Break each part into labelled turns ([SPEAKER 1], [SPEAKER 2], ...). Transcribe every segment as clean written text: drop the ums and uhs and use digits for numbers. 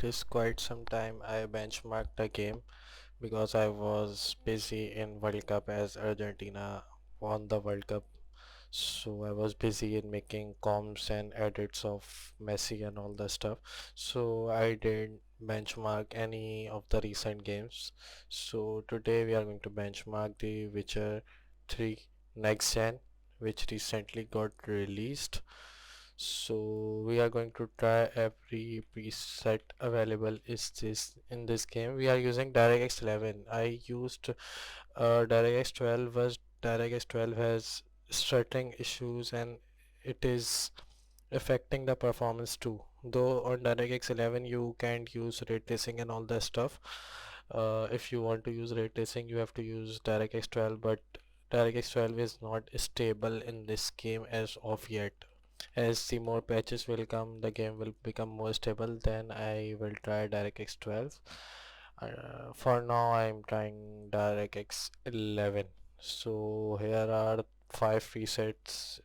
[SPEAKER 1] It is quite some time I benchmarked the game because I was busy in World Cup as Argentina won the World Cup. So I was busy in making comps and edits of Messi and all the stuff. So I didn't benchmark any of the recent games. So today we are going to benchmark the Witcher 3 Next Gen, which recently got released. So we are going to try every preset available is this in this game. We are using DirectX 11. I used DirectX 12, was DirectX 12 has stuttering issues and it is affecting the performance too. Though on DirectX 11 you can't use ray tracing and all that stuff. If you want to use ray tracing you have to use DirectX 12, but DirectX 12 is not stable in this game as of yet. As the more patches will come, the game will become more stable. Then I will try DirectX 12. For now, I'm trying DirectX 11. So here are 5 presets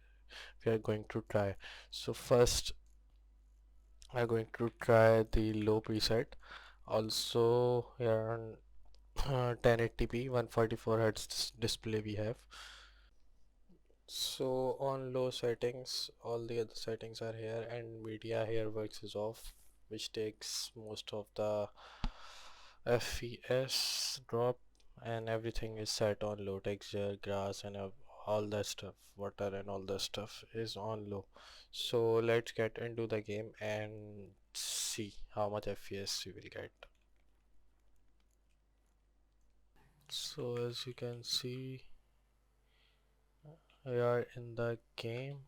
[SPEAKER 1] we are going to try. So first, I'm going to try the low preset. Also, here on 1080p 144 Hz display we have. So on low settings, all the other settings are here, and media here works is off, which takes most of the FPS drop, and everything is set on low. Texture, grass, and all that stuff, water and all that stuff is on low. So let's get into the game and see how much FPS we will get. So as you can see, we are in the game.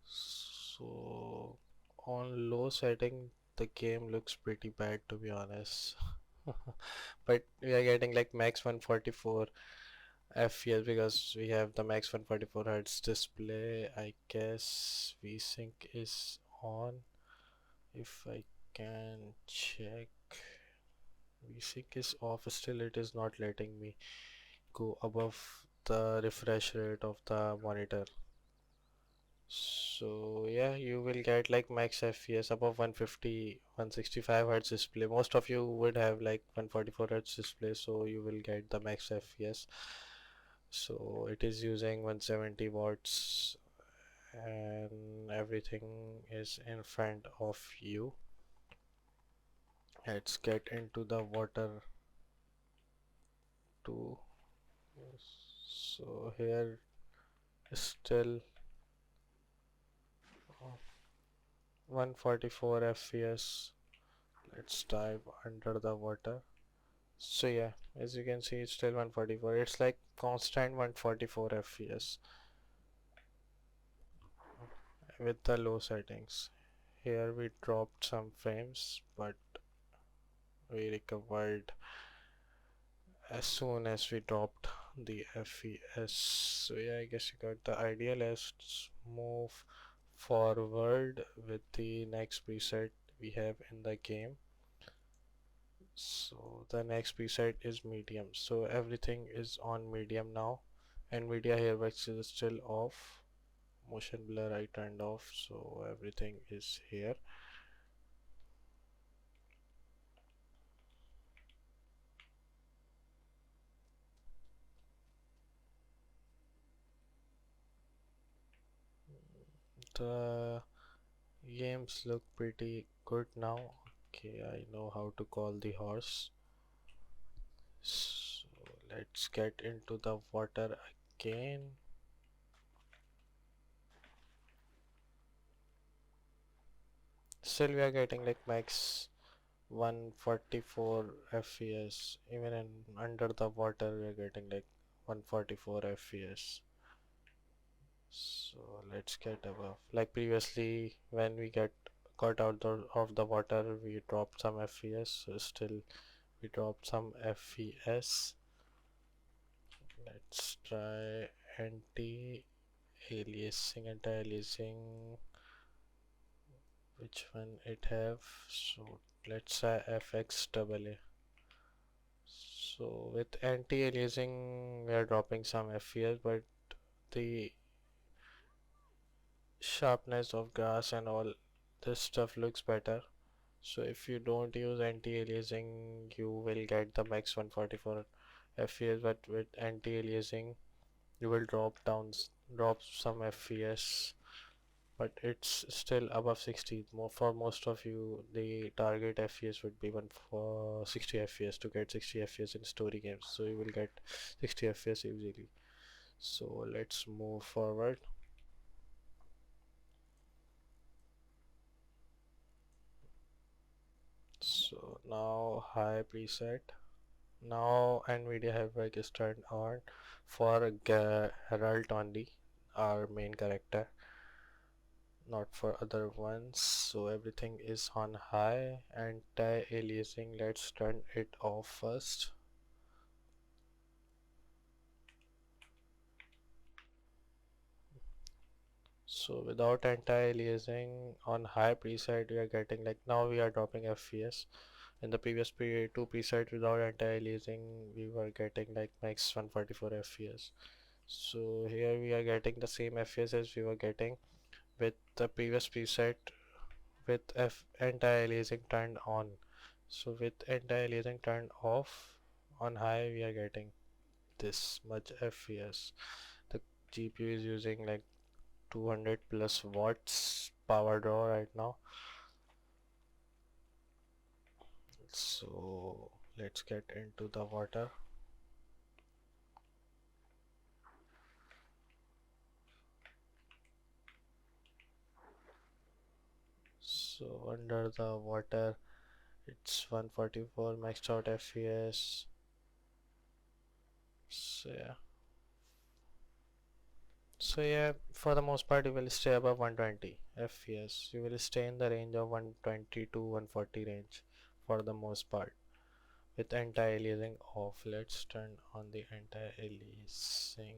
[SPEAKER 1] So on low setting the game looks pretty bad, to be honest. But we are getting like max 144 FPS because we have the max 144 Hz display. I guess VSync is on. If I can check, VSync is off, still it is not letting me go above the refresh rate of the monitor. So yeah, you will get like max FPS above 150, 165 Hz display. Most of you would have like 144 Hz display, so you will get the max FPS. So it is using 170 watts and everything is in front of you. Let's get into the water too. So here still 144 FPS. Let's dive under the water. So yeah, as you can see it's still 144. It's like constant 144 FPS with the low settings. Here we dropped some frames, but we recovered as soon as we dropped the FPS. So yeah, I guess you got the idea. Let's move forward with the next preset we have in the game. So the next preset is medium. So everything is on medium now. NVIDIA Airwax is still off. Motion blur I turned off, so everything is here. The games look pretty good now. Okay, I know how to call the horse. So let's get into the water again. Still we are getting like max 144 FPS. Even in under the water we are getting like 144 FPS. So let's get above. Like previously when we got out of the water we dropped some FPS. So still we dropped some FPS. Let's try anti-aliasing. Which one it have? So let's try FXAA. So with anti-aliasing we are dropping some FPS, but the sharpness of grass and all this stuff looks better. So if you don't use anti-aliasing, you will get the max 144 FPS, but with anti-aliasing, you will drop some FPS, but it's still above 60. For most of you, the target FPS would be one for 60 FPS to get 60 FPS in story games. So you will get 60 FPS easily. So let's move forward. So now high preset. Now NVIDIA Fabric is turned on for Geralt only, our main character, not for other ones. So everything is on high. Anti-aliasing, let's turn it off first. So without anti-aliasing on high preset, we are getting like now we are dropping FPS. In the previous two preset without anti-aliasing, we were getting like max 144 FPS. So here we are getting the same FPS as we were getting with the previous preset with anti-aliasing turned on. So with anti-aliasing turned off, on high we are getting this much FPS. The GPU is using like 200 plus watts power draw right now. So let's get into the water. So under the water it's 144 maxed out FPS. So yeah. So yeah, for the most part you will stay above 120 FPS. You will stay in the range of 120 to 140 range for the most part. With anti-aliasing off, let's turn on the anti-aliasing.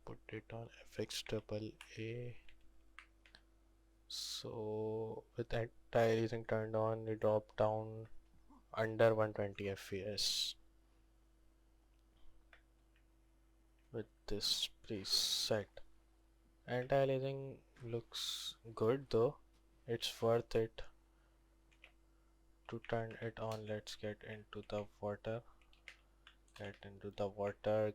[SPEAKER 1] Put it on FXAA. So with anti-aliasing turned on, we drop down under 120 FPS with this preset. Anti-aliasing looks good though. It's worth it to turn it on. Let's get into the water. Get into the water.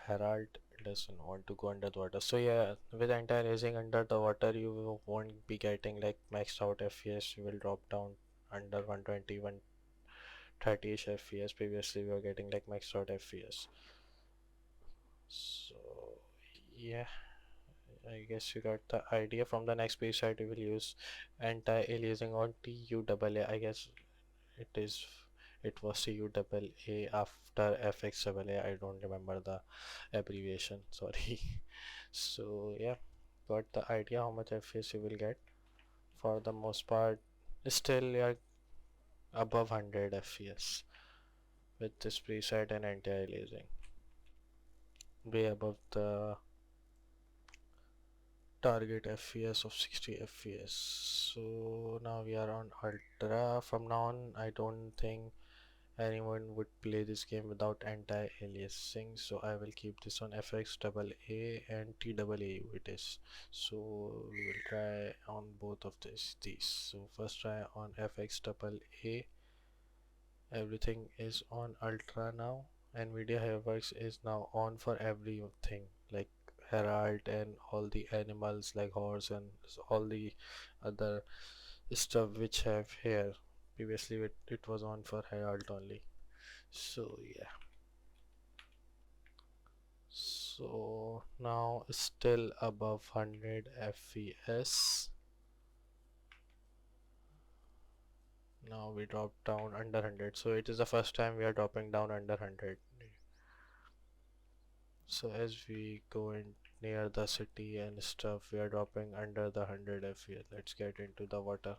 [SPEAKER 1] Herald doesn't want to go under the water. So yeah, with anti-aliasing under the water, you won't be getting like maxed out FPS. You will drop down under 120, 130ish FPS. Previously, we were getting like maxed out FPS. So yeah, I guess you got the idea. From the next page side, we will use anti-aliasing on TAAA. I guess it is it was TAAA after FXAA. I don't remember the abbreviation. Sorry. So yeah, got the idea how much FPS you will get. For the most part, still you're above 100 FPS with this preset and anti-aliasing, way above the target FPS of 60 FPS. So now we are on ultra. From now on, I don't think anyone would play this game without anti-aliasing, so I will keep this on FXAA and TAAU it is. So we will try on both of these. So first try on FXAA. Everything is on ultra now. NVIDIA HyperX is now on for everything like Herald and all the animals like horse and all the other stuff which have here. Previously it was on for Herald only. So yeah, so now still above 100 FPS. Now we drop down under 100, so it is the first time we are dropping down under 100. So as we go in near the city and stuff, we are dropping under the 100 FPS. Let's get into the water.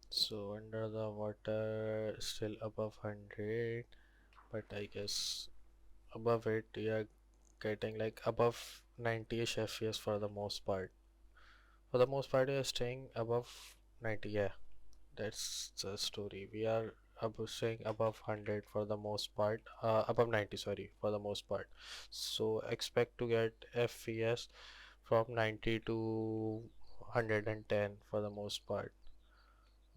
[SPEAKER 1] So under the water still above 100, but I guess above it we are getting like above 90ish FPS for the most part. For the most part, we are staying above 90. Yeah, that's the story. We are saying above 100 for the most part, above 90, sorry, for the most part. So expect to get FPS from 90 to 110 for the most part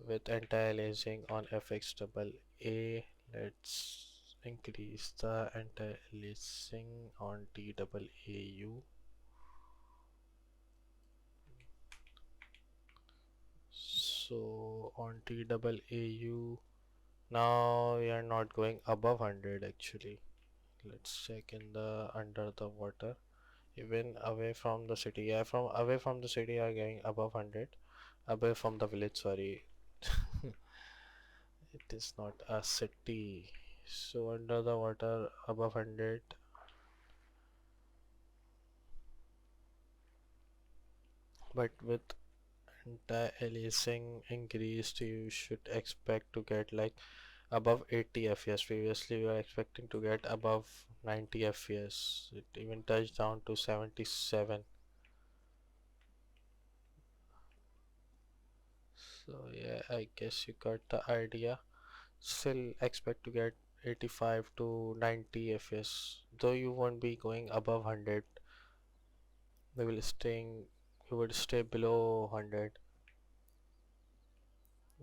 [SPEAKER 1] with anti-aliasing on FXAA. Let's increase the anti-aliasing on TAAU. So on TAAU, now we are not going above 100 actually. Let's check in the under the water. Even away from the city, yeah, from away from the city are going above 100. Away from the village, sorry. It is not a city. So under the water above 100. But with anti-aliasing increased, you should expect to get like above 80 fps. Previously we were expecting to get above 90 fps. It even touched down to 77. So yeah, I guess you got the idea. Still expect to get 85 to 90 fps, though you won't be going above 100. We will staying we would stay below 100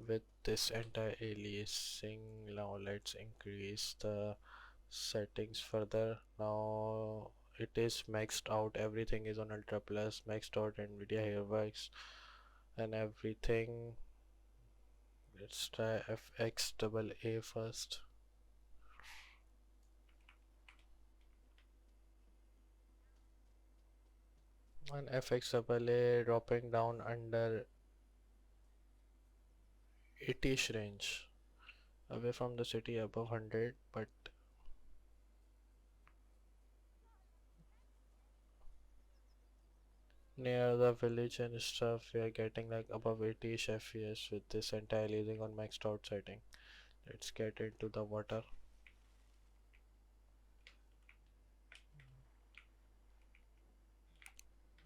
[SPEAKER 1] with this anti-aliasing. Now let's increase the settings further. Now it is maxed out, everything is on ultra plus, maxed out nvidia here works and everything. Let's try FXAA first. And FXAA dropping down under 80ish range, away from the city above 100, but near the village and stuff we are getting like above 80ish fps with this anti-aliasing on maxed out setting. Let's get into the water.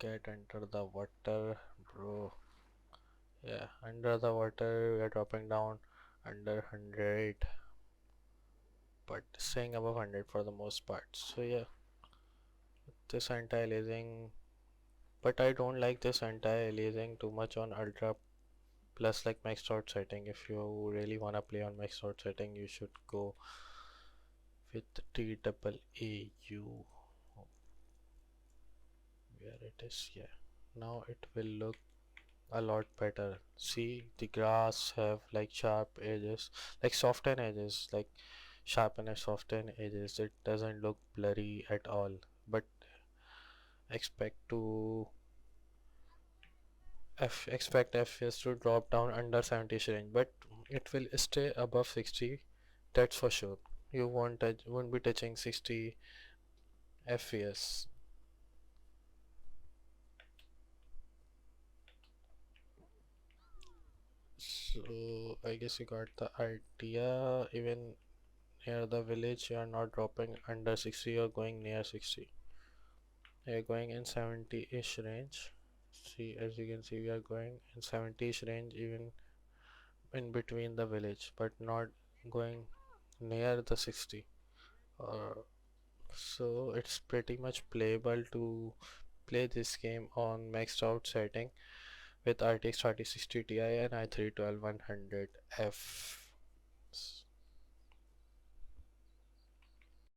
[SPEAKER 1] Get under the water, bro. Yeah, under the water we are dropping down under 100, but staying above 100 for the most part. So yeah, this anti-aliasing, but I don't like this anti-aliasing too much on ultra plus like maxed out setting. If you really wanna play on maxed out setting, you should go with TAAU. Where it is, yeah. Now it will look a lot better. See, the grass have like sharp edges, like soften edges, like sharpen and soften edges. It doesn't look blurry at all. But expect to expect FPS to drop down under 70 range, but it will stay above 60. That's for sure. You won't be touching 60 FPS. So I guess you got the idea. Even near the village, you are not dropping under 60. You're going near 60. You're going in 70-ish range. See, as you can see, we are going in 70-ish range, even in between the village, but not going near the 60. Uh, so it's pretty much playable to play this game on maxed out setting with RTX 3060 Ti and i3 12100F.